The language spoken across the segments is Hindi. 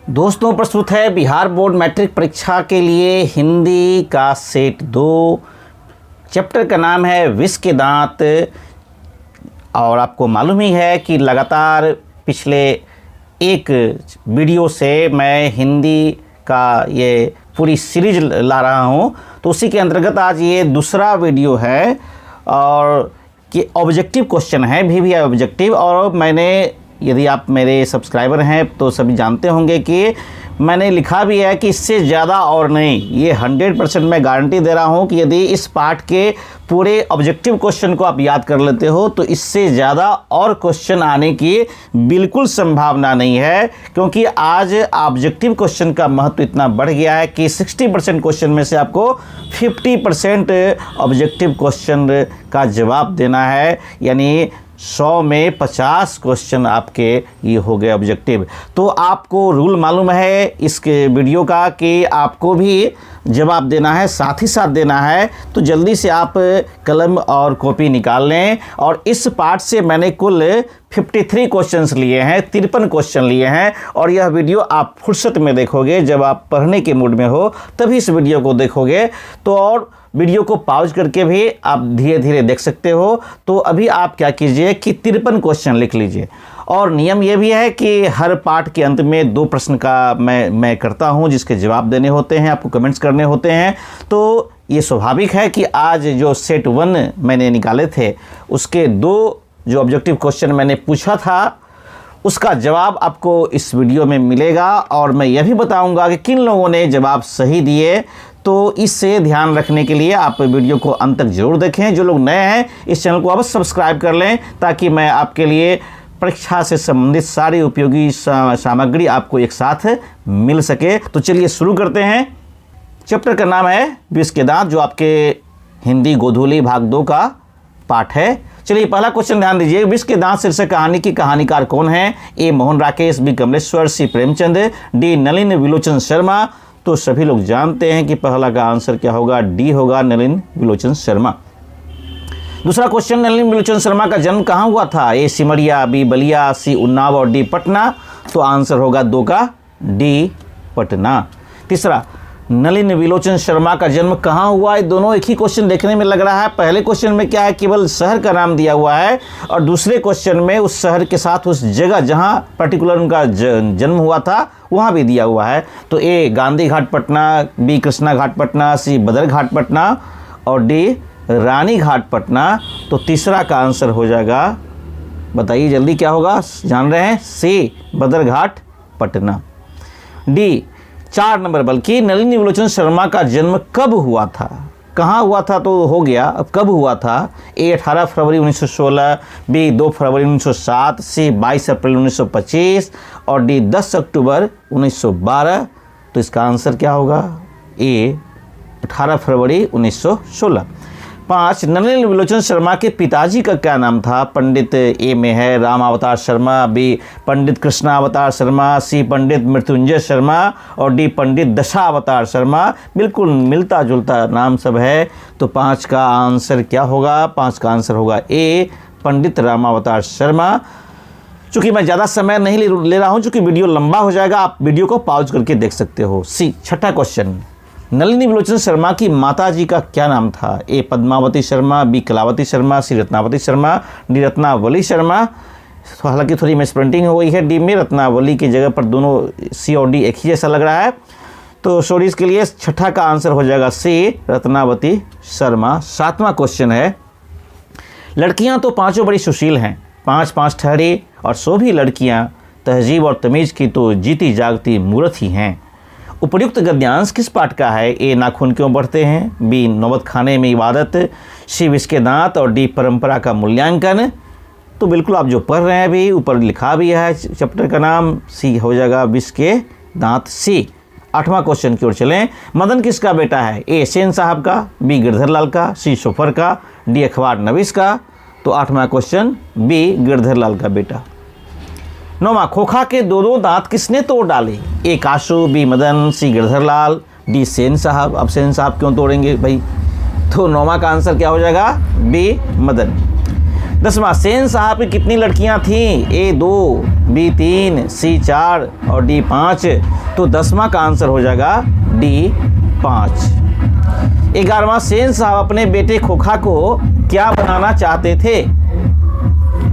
दोस्तों, प्रस्तुत है बिहार बोर्ड मैट्रिक परीक्षा के लिए हिंदी का सेट 2। चैप्टर का नाम है विष के दांत। और आपको मालूम ही है कि लगातार पिछले एक वीडियो से मैं हिंदी का ये पूरी सीरीज ला रहा हूँ, तो उसी के अंतर्गत आज ये दूसरा वीडियो है और कि ऑब्जेक्टिव क्वेश्चन है भी ऑब्जेक्टिव। और मैंने, यदि आप मेरे सब्सक्राइबर हैं तो सभी जानते होंगे कि मैंने लिखा भी है कि इससे ज़्यादा और नहीं, ये 100% मैं गारंटी दे रहा हूँ कि यदि इस पार्ट के पूरे ऑब्जेक्टिव क्वेश्चन को आप याद कर लेते हो तो इससे ज़्यादा और क्वेश्चन आने की बिल्कुल संभावना नहीं है। क्योंकि आज ऑब्जेक्टिव क्वेश्चन का महत्व इतना बढ़ गया है कि 60% क्वेश्चन में से आपको 50% ऑब्जेक्टिव क्वेश्चन का जवाब देना है। यानी 100 में 50 क्वेश्चन आपके ये हो गए ऑब्जेक्टिव। तो आपको रूल मालूम है इसके वीडियो का कि आपको भी जवाब देना है, साथ ही साथ देना है। तो जल्दी से आप कलम और कॉपी निकाल लें। और इस पार्ट से मैंने कुल 53 क्वेश्चंस लिए हैं, 53 क्वेश्चन लिए हैं। और यह वीडियो आप फुर्सत में देखोगे, जब आप पढ़ने के मूड में हो तभी इस वीडियो को देखोगे। तो और वीडियो को पॉज करके भी आप धीरे धीरे देख सकते हो। तो अभी आप क्या कीजिए कि 53 क्वेश्चन लिख लीजिए। और नियम ये भी है कि हर पार्ट के अंत में 2 प्रश्न का मैं करता हूँ, जिसके जवाब देने होते हैं, आपको कमेंट्स करने होते हैं। तो ये स्वाभाविक है कि आज जो सेट 1 मैंने निकाले थे उसके 2 जो ऑब्जेक्टिव क्वेश्चन मैंने पूछा था उसका जवाब आपको इस वीडियो में मिलेगा। और मैं यह भी बताऊंगा कि किन लोगों ने जवाब सही दिए। तो इससे ध्यान रखने के लिए आप वीडियो को अंत तक जरूर देखें। जो लोग नए हैं इस चैनल को अवश्य सब्सक्राइब कर लें, ताकि मैं आपके लिए परीक्षा से संबंधित सारी उपयोगी सामग्री आपको एक साथ मिल सके। तो चलिए शुरू करते हैं। चैप्टर का नाम है विष के दांत, जो आपके हिंदी गोधूली भाग 2 का पाठ है। चलिए पहला क्वेश्चन ध्यान दीजिए। विष के दांत शीर्षक कहानी की कहानीकार कौन है? ए मोहन राकेश, बी कमलेश्वर, सी प्रेमचंद, डी नलिन विलोचन शर्मा। तो सभी लोग जानते हैं कि पहला का आंसर क्या होगा, डी होगा, नलिन विलोचन शर्मा। दूसरा क्वेश्चन, नलिन विलोचन शर्मा का जन्म कहाँ हुआ था? ए सिमरिया, बी बलिया, सी उन्नाव और डी पटना। तो आंसर होगा 2 का डी पटना। तीसरा, नलिन विलोचन शर्मा का जन्म कहाँ हुआ? ये दोनों एक ही क्वेश्चन देखने में लग रहा है। पहले क्वेश्चन में क्या है, केवल शहर का नाम दिया हुआ है, और दूसरे क्वेश्चन में उस शहर के साथ उस जगह जहाँ पर्टिकुलर उनका जन्म हुआ था वहाँ भी दिया हुआ है। तो ए गांधी घाट पटना, बी कृष्णा घाट पटना, सी बदर घाट पटना और डी रानी घाट पटना। तो तीसरा का आंसर हो जाएगा, बताइए जल्दी क्या होगा, जान रहे हैं? सी बदर घाट पटना। डी 4 नंबर, बल्कि नलिन विलोचन शर्मा का जन्म कब हुआ था? कहाँ हुआ था तो हो गया, अब कब हुआ था? ए 18 फरवरी 1916, बी 2 फरवरी 1907, सी 22 अप्रैल 1925 और डी 10 अक्टूबर 1912। तो इसका आंसर क्या होगा? ए 18 फरवरी 1916। 5, नलिन विलोचन शर्मा के पिताजी का क्या नाम था? पंडित, ए में है राम अवतार शर्मा, बी पंडित कृष्णा अवतार शर्मा, सी पंडित मृत्युंजय शर्मा और डी पंडित दशा अवतार शर्मा। बिल्कुल मिलता जुलता नाम सब है। तो 5 का आंसर क्या होगा? 5 का आंसर होगा ए पंडित रामावतार शर्मा। चूँकि मैं ज़्यादा समय नहीं ले रहा हूँ, चूँकि वीडियो लंबा हो जाएगा, आप वीडियो को पॉज करके देख सकते हो। सी, छठा क्वेश्चन, नलिनी विलोचन शर्मा की माताजी का क्या नाम था? ए पद्मावती शर्मा, बी कलावती शर्मा, सी रत्नावती शर्मा, डी रत्नावली शर्मा। तो हालांकि थोड़ी मिसप्रिंटिंग हो गई है डी में, रत्नावली की जगह पर दोनों सी और डी एक ही जैसा लग रहा है। तो सॉरी, इसके लिए छठा का आंसर हो जाएगा सी रत्नावती शर्मा। 7वां क्वेश्चन है, लड़कियां तो पांचों बड़ी सुशील हैं, 5 ठहरी और सो भी लड़कियां तहजीब और तमीज़ की तो जीती जागती मूर्त ही हैं। उपर्युक्त गद्यांश किस पाठ का है? ए नाखून क्यों बढ़ते हैं, बी नौबत खाने में इबादत, सी विष के दांत और डी परंपरा का मूल्यांकन। तो बिल्कुल आप जो पढ़ रहे हैं अभी, ऊपर लिखा भी है चैप्टर का नाम, सी हो जाएगा विष के दांत, सी। 8वां क्वेश्चन की ओर चलें। मदन किसका बेटा है? ए सेन साहब का, बी गिरधर लाल का, सी शोफर का, डी अखबार नवीस का। तो 8वां क्वेश्चन बी गिरधर लाल का बेटा। 9वां, खोखा के 2 दांत किसने तोड़ डाले? ए काशू, बी मदन, सी गिरधर लाल, डी सेन साहब। अब सेन साहब क्यों तोड़ेंगे भाई? तो 9वां का आंसर क्या हो जाएगा? बी मदन। 10वां, सेन साहब की कितनी लड़कियां थीं? A 2, B 3, C 4 और D 5। तो 10वां का आंसर हो जाएगा D 5। 11वां, सेन साहब अपने बेटे खोखा को क्या बनाना चाहते थे?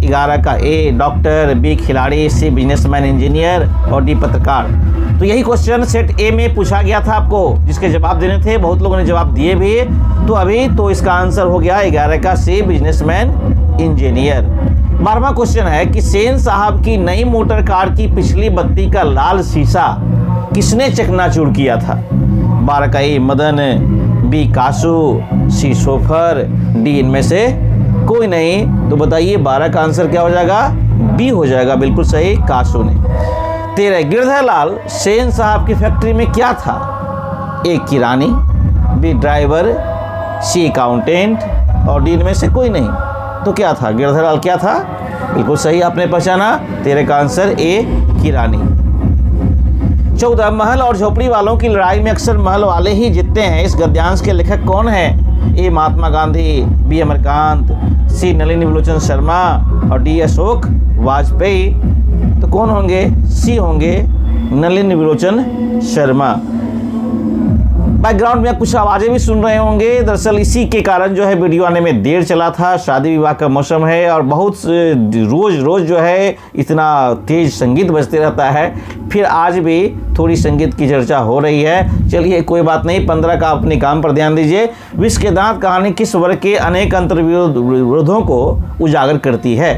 11 का A डॉक्टर, B खिलाड़ी, C बिजनेसमैन इंजीनियर और D पत्रकार। तो यही क्वेश्चन सेट ए में पूछा गया था आपको, जिसके जवाब देने थे, बहुत लोगों ने जवाब दिए भी। तो अभी तो इसका आंसर हो गया 11 का C बिजनेसमैन इंजीनियर। 12वां क्वेश्चन है कि सेन साहब की नई मोटर कार की पिछली बत्ती का लाल शीशा किसने चकनाचूर किया था? 12 का A Madan, B kasu, C chauffeur, D इनमें से कोई नहीं। तो बताइए 12 का आंसर क्या हो जाएगा? B हो जाएगा, बिल्कुल सही, कासू ने। 13, गिरधर लाल सेन साहब की फैक्ट्री में क्या था? A किरानी, B ड्राइवर, C अकाउंटेंट और D इनमें से कोई नहीं। तो क्या था? गिरधर लाल क्या था? बिल्कुल सही आपने पहचाना, 13 का आंसर A किरानी। 14, महल और झोपड़ी वालों की लड़ाई में अक्सर महल वाले ही जीतते हैं। इस गद्यांश के लेखक कौन है? A Mahatma Gandhi, B Amarkant, C Nalini Vilochan Sharma और D अशोक वाजपेयी। तो कौन होंगे? C होंगे नलिनी विलोचन शर्मा। बैकग्राउंड में आप कुछ आवाज़ें भी सुन रहे होंगे, दरअसल इसी के कारण जो है वीडियो आने में देर चला था। शादी विवाह का मौसम है और बहुत रोज़ जो है इतना तेज संगीत बजते रहता है। फिर आज भी थोड़ी संगीत की चर्चा हो रही है। चलिए कोई बात नहीं, 15 का अपने काम पर ध्यान दीजिए। विष के दांत कहानी किस वर्ग के अनेक अंतर्विरोधों को उजागर करती है?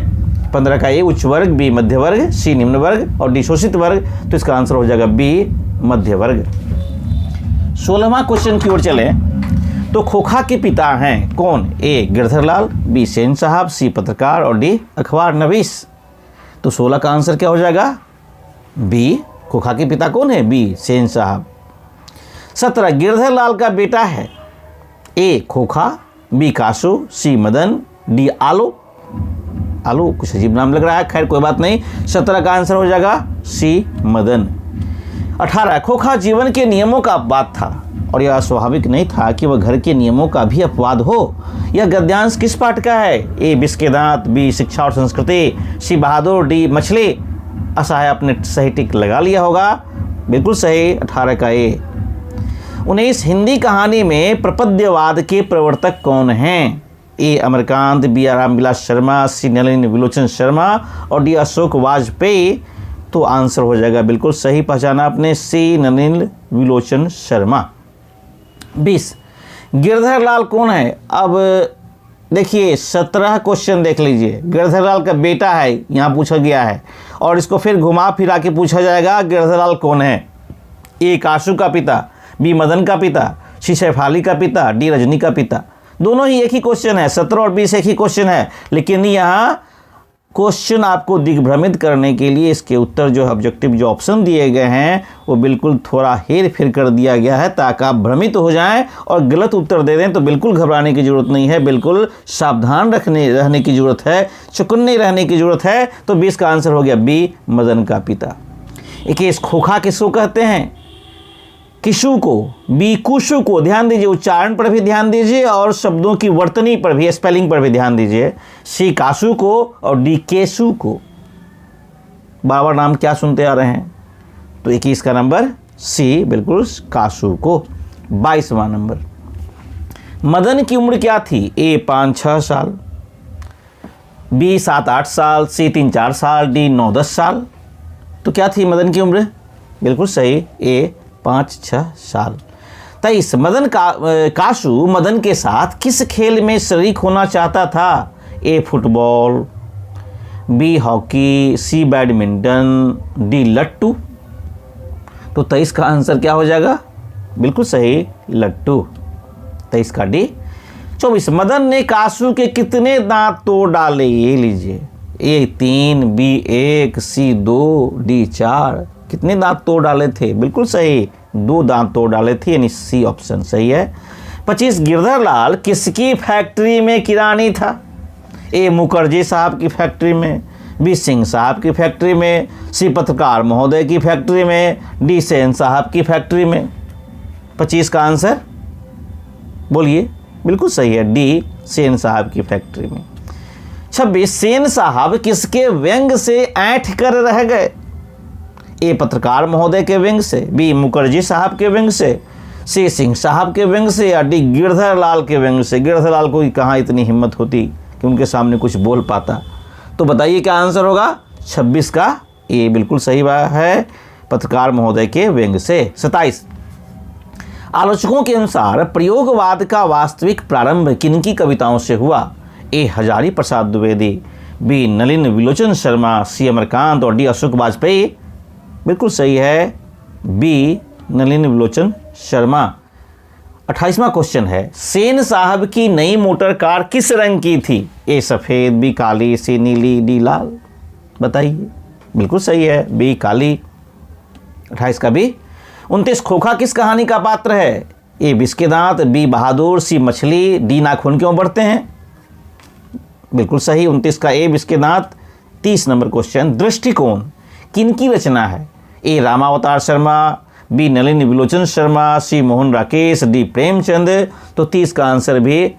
15 का A उच्च वर्ग, B मध्य वर्ग, C निम्न वर्ग और D शोषित वर्ग। तो इसका आंसर हो जाएगा B मध्य वर्ग। 16वां क्वेश्चन की ओर चले तो खोखा के पिता हैं कौन? A Girdhar Lal, B Sen साहब, C पत्रकार और D अखबार नवीस। तो 16 का आंसर क्या हो जाएगा? B। खोखा के पिता कौन है? B सेन साहब। 17, गिरधर लाल का बेटा है A खोखा, B kasu, C Madan, D आलू। आलू कुछ अजीब नाम लग रहा है, खैर कोई बात नहीं। 17 का आंसर हो जाएगा C मदन। 18, खोखा जीवन के नियमों का अपवाद था और यह स्वाभाविक नहीं था कि वह घर के नियमों का भी अपवाद हो। यह गद्यांश किस पाठ का है? A विष के दांत, B शिक्षा और संस्कृति, C बहादुर, D मछली। असहाय आपने सही टिक लगा लिया होगा, बिल्कुल सही, 18 का A। 19, हिंदी कहानी में प्रपद्यवाद के प्रवर्तक कौन हैं? A Amarkant, B Ramvilas Sharma, C Nalini Vilochan Sharma और D अशोक वाजपेयी। तो आंसर हो जाएगा, बिल्कुल सही पहचाना आपने, C नलिनी विलोचन शर्मा। 20, गिरधर लाल कौन है? अब देखिए 17 क्वेश्चन देख लीजिए। गिरधर लाल का बेटा है यहाँ पूछा गया है और इसको फिर घुमा फिरा के पूछा जाएगा गिरधर लाल कौन है? A कासू का पिता, B मदन का पिता, C शेफाली का पिता, D रजनी का पिता। दोनों ही एक ही क्वेश्चन है, 17 और 20 एक ही क्वेश्चन है, लेकिन यहाँ क्वेश्चन आपको दिग्भ्रमित करने के लिए इसके उत्तर जो ऑब्जेक्टिव जो ऑप्शन दिए गए हैं वो बिल्कुल थोड़ा हेर फेर कर दिया गया है ताकि आप भ्रमित हो जाएं और गलत उत्तर दे दें। तो बिल्कुल घबराने की ज़रूरत नहीं है, बिल्कुल सावधान रहने की ज़रूरत है, चौकन्ने रहने की ज़रूरत है। तो 20 का आंसर हो गया B मदन का पिता। एक इस खोखा किसको कहते हैं? किशु को, B कुशु को। ध्यान दीजिए, उच्चारण पर भी ध्यान दीजिए और शब्दों की वर्तनी पर भी, स्पेलिंग पर भी ध्यान दीजिए। C कासू को और D केसु को। बार नाम क्या सुनते आ रहे हैं? तो 21 का नंबर C बिल्कुल कासू को। 22वां नंबर, मदन की उम्र क्या थी? A 5-6 साल, B 7-8 साल, C 3-4 साल, D 9-10 साल। तो क्या थी मदन की उम्र? बिल्कुल सही, A 5-6 साल। 23, कासू मदन के साथ किस खेल में शरीक होना चाहता था? A football, B hockey, C badminton, D लट्टू। तो 23 का आंसर क्या हो जाएगा? बिल्कुल सही, लट्टू, 23 का D। 24, मदन ने कासू के कितने दांत तोड़ डाले? ये लीजिए, A 3, B 1, C 2, D 4। कितने दांत तोड़ डाले थे? बिल्कुल सही, 2 दांत तोड़ डाले थे, यानी C ऑप्शन सही है। 25, गिरधर लाल किसकी फैक्ट्री में किरानी था? A मुखर्जी साहब की फैक्ट्री में, B सिंह साहब की फैक्ट्री में, C पत्रकार महोदय की फैक्ट्री में, D सेन साहब की फैक्ट्री में। 25 का आंसर बोलिए, बिल्कुल सही है, D सेन साहब की फैक्ट्री में। 26 सेन साहब किसके व्यंग से ऐंठ कर रह गए? ए पत्रकार महोदय के व्यंग से, बी मुखर्जी साहब के व्यंग से, सी सिंह साहब के व्यंग से, या डी गिरधर लाल के व्यंग से। गिरधर लाल को कहाँ इतनी हिम्मत होती कि उनके सामने कुछ बोल पाता। तो बताइए क्या आंसर होगा? 26 का ए बिल्कुल सही बात है, पत्रकार महोदय के व्यंग से। 27 आलोचकों के अनुसार प्रयोगवाद का वास्तविक प्रारंभ किनकी कविताओं से हुआ? ए हजारी प्रसाद द्विवेदी, बी नलिन विलोचन शर्मा, सी अमरकांत और डी अशोक वाजपेयी। बिल्कुल सही है, बी नलिन विलोचन शर्मा। 28वां क्वेश्चन है, सेन साहब की नई मोटर कार किस रंग की थी? ए सफ़ेद, बी काली, सी नीली, डी लाल। बताइए। बिल्कुल सही है, बी काली। 28 का बी। 29 खोखा किस कहानी का पात्र है? ए विष के दांत, बी बहादुर, सी मछली, डी नाखून क्यों बढ़ते हैं। बिल्कुल सही, 29 का ए विष के दांत। 30 नंबर क्वेश्चन, दृष्टिकोण किनकी रचना है? ए रामावतार शर्मा, बी नलिन विलोचन शर्मा, सी मोहन राकेश, डी प्रेमचंद। तो 30 का आंसर भी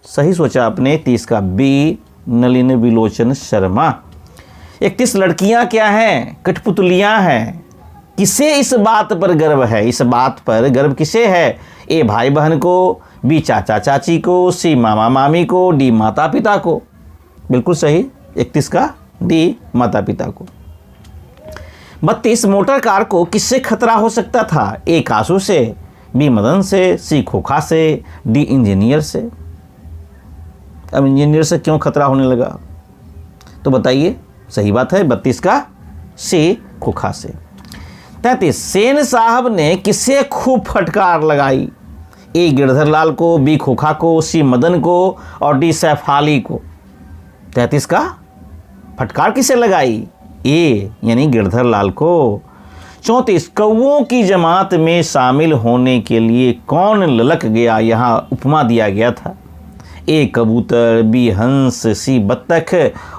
सही सोचा आपने, 30 का बी नलिन विलोचन शर्मा। 31 लड़कियां क्या हैं? कठपुतलियां हैं। किसे इस बात पर गर्व है? इस बात पर गर्व किसे है? ए भाई बहन को, बी चाचा चाची को, सी मामा मामी को, डी माता पिता को। बिल्कुल सही, 31 का डी माता पिता को। 32 मोटर कार को किससे खतरा हो सकता था? ए कासू से, बी मदन से, सी खोखा से, डी इंजीनियर से। अब इंजीनियर से क्यों खतरा होने लगा? तो बताइए। सही बात है, 32 का सी खोखा से। 33 सेन साहब ने किससे खूब फटकार लगाई? ए गिरधर लाल को, बी खोखा को, सी मदन को और डी सैफ अली को। 33 का फटकार किसे लगाई? ए यानी गिरधर लाल को। 34 कौओं की जमात में शामिल होने के लिए कौन ललक गया? यहाँ उपमा दिया गया था। ए कबूतर, बी हंस, सी बत्तख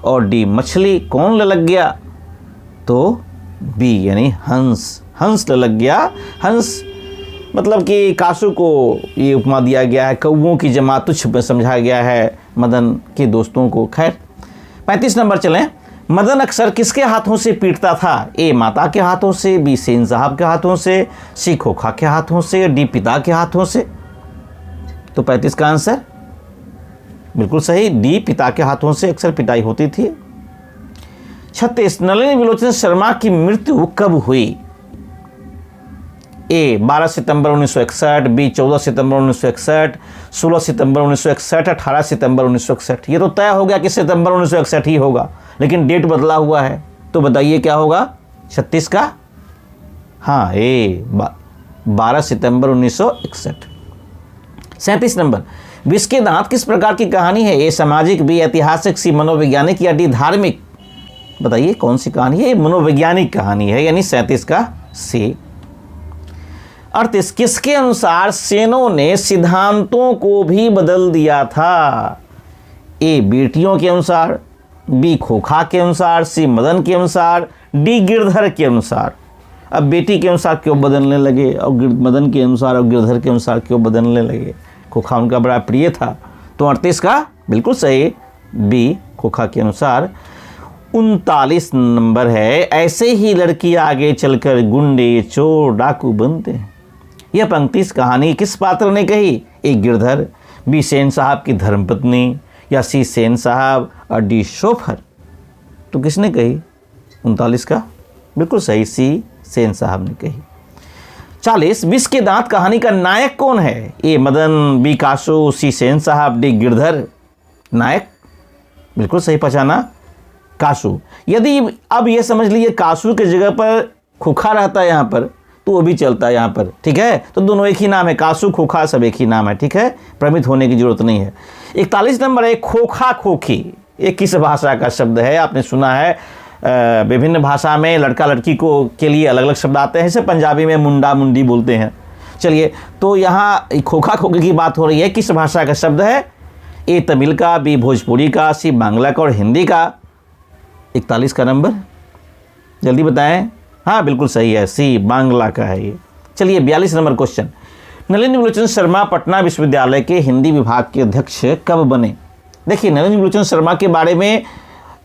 और डी मछली। कौन ललक गया? तो बी यानी हंस। हंस ललक गया। हंस मतलब कि कासू को ये उपमा दिया गया है, कौओं की जमात तुच्छ समझा गया है मदन के दोस्तों को। खैर 35 नंबर चलें। मदन अक्सर किसके हाथों से पीटता था? ए माता के हाथों से, बी सेन साहब के हाथों से, सी खोखा के हाथों से, डी पिता के हाथों से। तो 35 का आंसर बिल्कुल सही, डी पिता के हाथों से अक्सर पिटाई होती थी। 36 नलिन विलोचन शर्मा की मृत्यु कब हुई? ए 12 सितंबर 1961, बी 14 सितंबर 1961, 16 सितंबर 1961, 18 सितंबर 1961। ये तो तय हो गया कि सितंबर 1961 ही होगा, लेकिन डेट बदला हुआ है। तो बताइए क्या होगा? 36 का हाँ ए 12 सितंबर 1961। 37 नंबर विष के दांत किस प्रकार की कहानी है? ए सामाजिक, बी ऐतिहासिक, सी मनोवैज्ञानिक या डी धार्मिक। बताइए कौन सी कहानी है? मनोवैज्ञानिक कहानी है, यानी 37 का सी। 38 किसके अनुसार सेनों ने सिद्धांतों को भी बदल दिया था? ए बेटियों के अनुसार, बी खोखा के अनुसार, सी मदन के अनुसार, डी गिरधर के अनुसार। अब बेटी के अनुसार क्यों बदलने लगे और मदन के अनुसार और गिरधर के अनुसार क्यों बदलने लगे? खोखा उनका बड़ा प्रिय था। तो 38 का बिल्कुल सही, बी खोखा के अनुसार। 39 नंबर है, ऐसे ही लड़की आगे चलकर गुंडे चोर डाकू बनते हैं। यह पंक्ति इस कहानी किस पात्र ने कही? ए गिरधर, बी सेन साहब की धर्मपत्नी या सी सेन साहब और डी शोफर। तो किसने कही? 39 का बिल्कुल सही, सी सेन साहब ने कही। 40 विष के दांत कहानी का नायक कौन है? ए मदन, बी कासू, सी सेन साहब, डी गिरधर। नायक बिल्कुल सही पहचाना, कासू। यदि अब ये समझ लीजिए कासू की जगह पर खोखा रहता है यहाँ पर, तो वो भी चलता है यहाँ पर, ठीक है। तो दोनों एक ही नाम है, कासू खोखा सब एक ही नाम है, ठीक है, भ्रमित होने की जरूरत नहीं है। 41 नंबर है, खोखा खोखी। ये किस भाषा का शब्द है? आपने सुना है विभिन्न भाषा में लड़का लड़की को के लिए अलग अलग शब्द आते हैं, जैसे पंजाबी में मुंडा मुंडी बोलते हैं। चलिए, तो यहाँ खोखा खोखी की बात हो रही है, किस भाषा का शब्द है? ए तमिल का, बी भोजपुरी का, सी बांग्ला का और हिंदी का। 41 का नंबर जल्दी बताएं। हाँ बिल्कुल सही है, सी बांग्ला का है ये। चलिए 42 नंबर क्वेश्चन, नलिन विलोचन शर्मा पटना विश्वविद्यालय के हिंदी विभाग के अध्यक्ष कब बने? देखिए नलिनी विलोचन शर्मा के बारे में,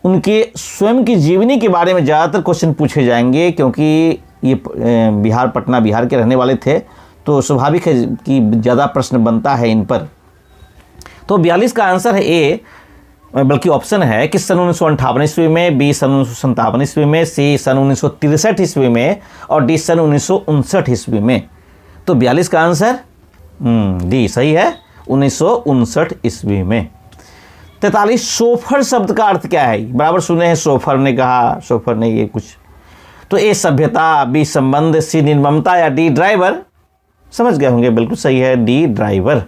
उनके स्वयं की जीवनी के बारे में ज़्यादातर क्वेश्चन पूछे जाएंगे, क्योंकि ये पटना बिहार के रहने वाले थे, तो स्वाभाविक है कि ज़्यादा प्रश्न बनता है इन पर। तो 42 का आंसर है ए, बल्कि ऑप्शन है कि सन 1958 ईस्वी में, बी सन 1957 ईस्वी में, सी सन 1963 ईस्वी में और डी सन 1959 ईस्वी में। तो 42 का आंसर डी सही है, 1959 ईस्वी में। 43 सोफर शब्द का अर्थ क्या है? बराबर सुने हैं, सोफर ने कहा, सोफर ने ये कुछ। तो ए सभ्यता, बी संबंध, सी निर्ममता या डी ड्राइवर? समझ गए होंगे, बिल्कुल सही है, डी ड्राइवर।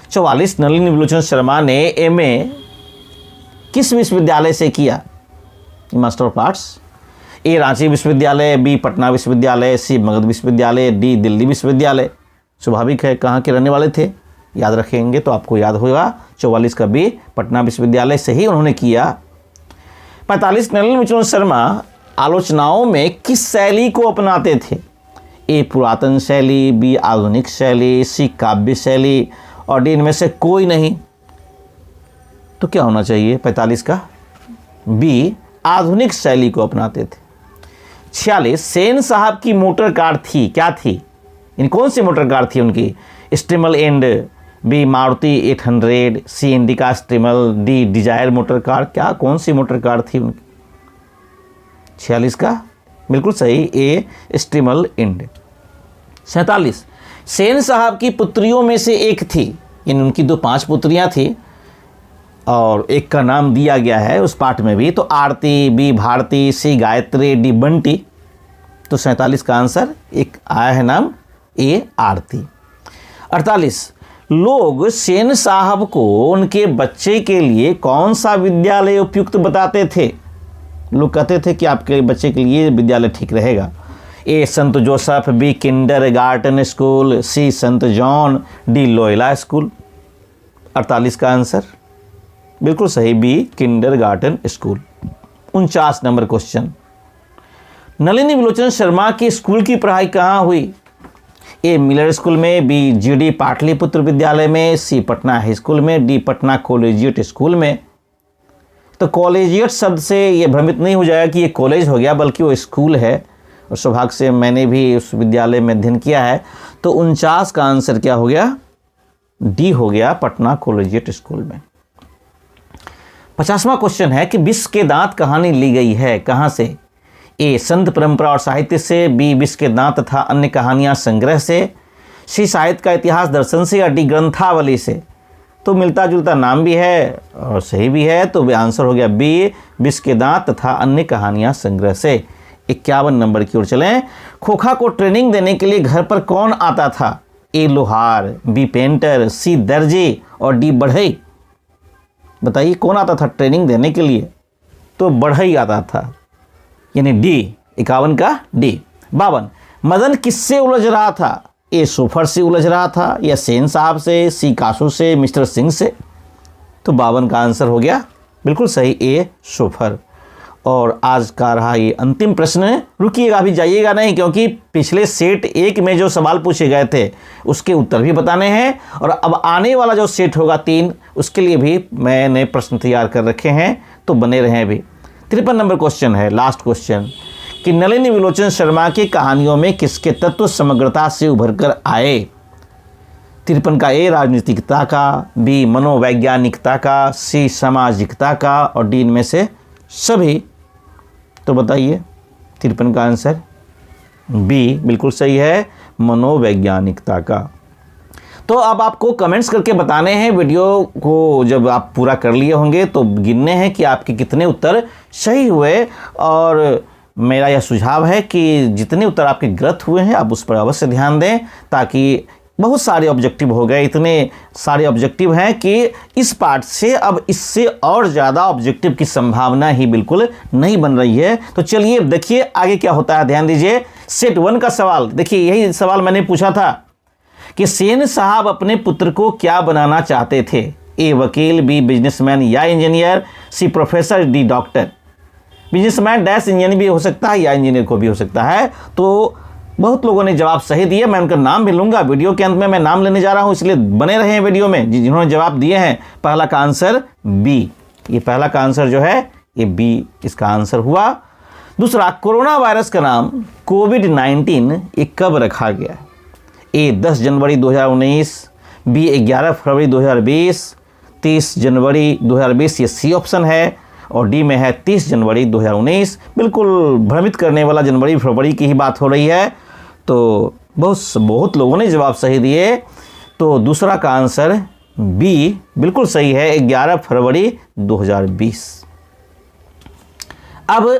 44 नलिनी विलोचन शर्मा ने एमए किस विश्वविद्यालय से किया? Master of arts. A Ranchi विश्वविद्यालय, बी पटना विश्वविद्यालय, सी मगध विश्वविद्यालय, डी दिल्ली विश्वविद्यालय। स्वाभाविक है, कहाँ के रहने वाले थे, याद रखेंगे तो आपको याद होगा। 44 का बी पटना विश्वविद्यालय से ही उन्होंने किया। 45 नलिनी विलोचन शर्मा आलोचनाओं में किस शैली को अपनाते थे? ए पुरातन शैली, बी आधुनिक शैली, सी काव्य शैली और डी इनमें से कोई नहीं। तो क्या होना चाहिए 45 का? बी आधुनिक शैली को अपनाते थे। 46 सेन साहब की मोटर कार थी, क्या थी? इन कौन सी मोटर कार थी उनकी? स्ट्रीमल एंड, बी मारुति 800, सी इंडिका स्ट्रीमल, डी डिजायर मोटर कार। क्या कौन सी मोटर कार थी उनकी? 46 का बिल्कुल सही, ए स्ट्रीमल एंड। 47 सेन साहब की पुत्रियों में से एक थी, इन उनकी 5 पुत्रियां थी और एक का नाम दिया गया है उस पाठ में भी। तो आरती, बी भारती, सी गायत्री, डी बंटी। तो 47 का आंसर एक आया है नाम, ए आरती। 48 लोग सेन साहब को उनके बच्चे के लिए कौन सा विद्यालय उपयुक्त बताते थे? लोग कहते थे कि आपके बच्चे के लिए विद्यालय ठीक रहेगा। ए संत जोसेफ, बी किंडरगार्टन स्कूल, सी संत जॉन, डी लोयला स्कूल। 48 का आंसर बिल्कुल सही, B kindergarten school. 49 number question, Nalini Vilochan Sharma की स्कूल की पढ़ाई कहाँ हुई? ए मिलर स्कूल में, बी जीडी पाटलिपुत्र विद्यालय में, सी पटना हाई स्कूल में, डी पटना कॉलेजिएट स्कूल में। तो कॉलेजिएट शब्द से ये भ्रमित नहीं हो जाएगा कि ये कॉलेज हो गया, बल्कि वो स्कूल है और सौभाग्य से मैंने भी उस विद्यालय में अध्ययन किया है। तो 49 का आंसर क्या हो गया? डी हो गया, पटना कॉलेजिएट स्कूल में। 50वां क्वेश्चन है कि विश्व के दांत कहानी ली गई है, कहाँ से? ए संत परंपरा और साहित्य से, बी विश्व के दांत तथा अन्य कहानियां संग्रह से, सी साहित्य का इतिहास दर्शन से या डी ग्रंथावली से। तो मिलता जुलता नाम भी है और सही भी है, तो आंसर हो गया बी विश्व के दांत तथा अन्य कहानियां संग्रह से। 51 नंबर की ओर चलें। खोखा को ट्रेनिंग देने के लिए घर पर कौन आता था? ए लोहार, बी पेंटर, सी दर्जी और डी बढ़ई। बताइए कौन आता था ट्रेनिंग देने के लिए? तो बढ़ई आता था, यानी डी। 51 का डी। 52 मदन किससे उलझ रहा था? ए सोफर से उलझ रहा था या सेन साहब से, सी कासू से, मिस्टर सिंह से। तो 52 का आंसर हो गया बिल्कुल सही, ए सोफर। और आज का रहा ये अंतिम प्रश्न। रुकिएगा, अभी जाइएगा नहीं, क्योंकि पिछले सेट 1 में जो सवाल पूछे गए थे उसके उत्तर भी बताने हैं, और अब आने वाला जो सेट होगा 3, उसके लिए भी मैंने प्रश्न तैयार कर रखे हैं, तो बने रहें भी। 53 नंबर क्वेश्चन है, लास्ट क्वेश्चन, कि नलिनी विलोचन शर्मा की कहानियों में किसके तत्व समग्रता से उभर कर आए? 53 का ए राजनीतिकता का, बी मनोवैज्ञानिकता का, सी सामाजिकता का और डी इनमें से सभी। तो बताइए 53 का आंसर बी बिल्कुल सही है, मनोवैज्ञानिकता का। तो अब आपको कमेंट्स करके बताने हैं, वीडियो को जब आप पूरा कर लिए होंगे तो गिनने हैं कि आपके कितने उत्तर सही हुए। और मेरा यह सुझाव है कि जितने उत्तर आपके गलत हुए हैं आप उस पर अवश्य ध्यान दें, ताकि बहुत सारे ऑब्जेक्टिव हो गए, इतने सारे ऑब्जेक्टिव हैं कि इस पार्ट से अब इससे और ज़्यादा ऑब्जेक्टिव की संभावना ही बिल्कुल नहीं बन रही है। तो चलिए देखिए आगे क्या होता है, ध्यान दीजिए। सेट 1 का सवाल देखिए, यही सवाल मैंने पूछा था कि सेन साहब अपने पुत्र को क्या बनाना चाहते थे? ए वकील, बी बिजनेसमैन या engineer, C professor, D doctor. Businessman dash engineer भी हो सकता है या इंजीनियर को भी हो सकता है। तो बहुत लोगों ने जवाब सही दिए, मैं उनका नाम भी लूँगा वीडियो के अंत में, मैं नाम लेने जा रहा हूँ, इसलिए बने रहे हैं वीडियो में जिन्होंने जवाब दिए हैं। पहला का आंसर बी, ये पहला का आंसर जो है ये बी इसका आंसर हुआ। दूसरा, कोरोना वायरस का नाम कोविड-19 ये कब रखा गया? ए 10 जनवरी 2019, बी 11 फरवरी 2020, 30 जनवरी 2020 ये सी ऑप्शन है, और डी में है 30 जनवरी 2019। बिल्कुल भ्रमित करने वाला जनवरी फरवरी की ही बात हो रही है। तो बहुत लोगों ने जवाब सही दिए, तो दूसरा का आंसर बी बिल्कुल सही है, 11 फरवरी 2020। अब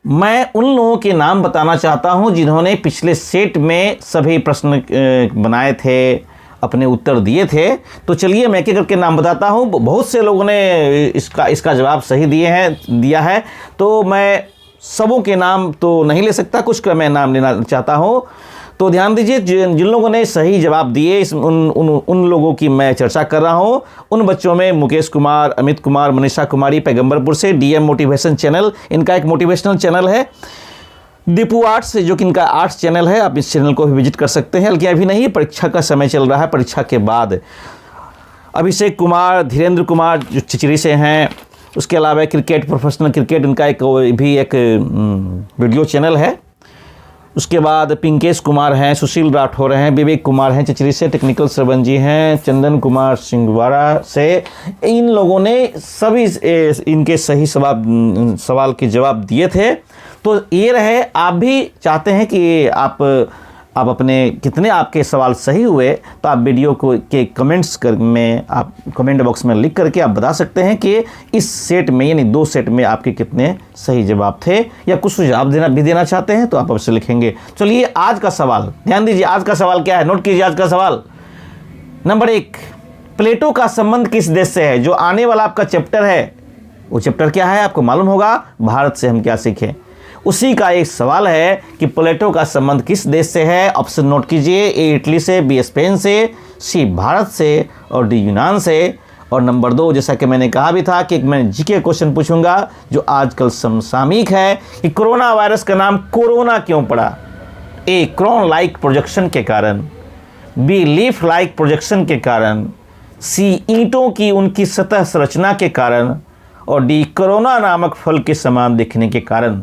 मैं उन लोगों के नाम बताना चाहता हूं जिन्होंने पिछले सेट में सभी प्रश्न बनाए थे, अपने उत्तर दिए थे। तो चलिए मैं एक एक करके नाम बताता हूं। बहुत से लोगों ने इसका जवाब सही दिया है, तो मैं सबों के नाम तो नहीं ले सकता, कुछ का मैं नाम लेना चाहता हूं। तो ध्यान दीजिए, जिन लोगों ने सही जवाब दिए उन लोगों की मैं चर्चा कर रहा हूं। उन बच्चों में मुकेश कुमार, अमित कुमार, मनीषा कुमारी पैगंबरपुर से, डीएम मोटिवेशन चैनल, इनका एक मोटिवेशनल चैनल है। दीपू आर्ट्स जो कि इनका आर्ट्स चैनल है, आप इस चैनल को भी विजिट कर सकते हैं, लेकिन अभी नहीं, परीक्षा का समय चल रहा है, परीक्षा के बाद। अभिषेक कुमार, धीरेन्द्र कुमार जो चिचरी से हैं, उसके अलावा क्रिकेट, प्रोफेशनल क्रिकेट, इनका एक वीडियो चैनल है। उसके बाद पिंकेश कुमार हैं, सुशील राठौर हैं, विवेक कुमार हैं चिचरी से, टेक्निकल श्रवण जी हैं, चंदन कुमार सिंगवाड़ा से। इन लोगों ने सभी इनके सही सवाल के जवाब दिए थे। तो ये रहे, आप भी चाहते हैं कि आप अपने कितने आपके सवाल सही हुए, तो आप वीडियो के कमेंट्स में आप कमेंट बॉक्स में लिख करके आप बता सकते हैं कि इस सेट में यानी 2 सेट में आपके कितने सही जवाब थे, या कुछ सुझाव देना चाहते हैं तो आप अवश्य लिखेंगे। चलिए आज का सवाल ध्यान दीजिए, आज का सवाल क्या है, नोट कीजिए आज का सवाल। नंबर 1, प्लेटो का संबंध किस देश से है? जो आने वाला आपका चैप्टर है, वो चैप्टर क्या है आपको मालूम होगा, भारत से हम क्या सीखें। उसी का एक सवाल है कि प्लेटो का संबंध किस देश से है। ऑप्शन नोट कीजिए, ए इटली से, बी स्पेन से, सी भारत से, और डी यूनान से। और नंबर 2, जैसा कि मैंने कहा भी था कि मैं जीके क्वेश्चन पूछूंगा जो आजकल समसामयिक है, कि कोरोना वायरस का नाम कोरोना क्यों पड़ा? ए क्रोन लाइक प्रोजेक्शन के कारण, बी लीफ लाइक प्रोजेक्शन के कारण, सी ईंटों की उनकी सतह संरचना के कारण, और डी कोरोना नामक फल के समान दिखने के कारण।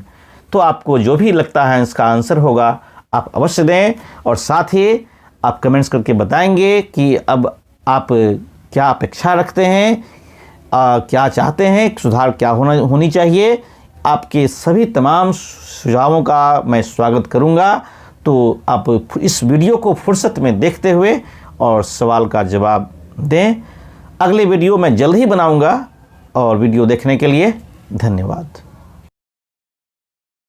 तो आपको जो भी लगता है इसका आंसर होगा आप अवश्य दें, और साथ ही आप कमेंट्स करके बताएंगे कि अब आप क्या अपेक्षा रखते हैं, क्या चाहते हैं, सुधार क्या होनी चाहिए। आपके सभी तमाम सुझावों का मैं स्वागत करूंगा। तो आप इस वीडियो को फुर्सत में देखते हुए और सवाल का जवाब दें। अगले वीडियो मैं जल्द ही बनाऊंगा, और वीडियो देखने के लिए धन्यवाद।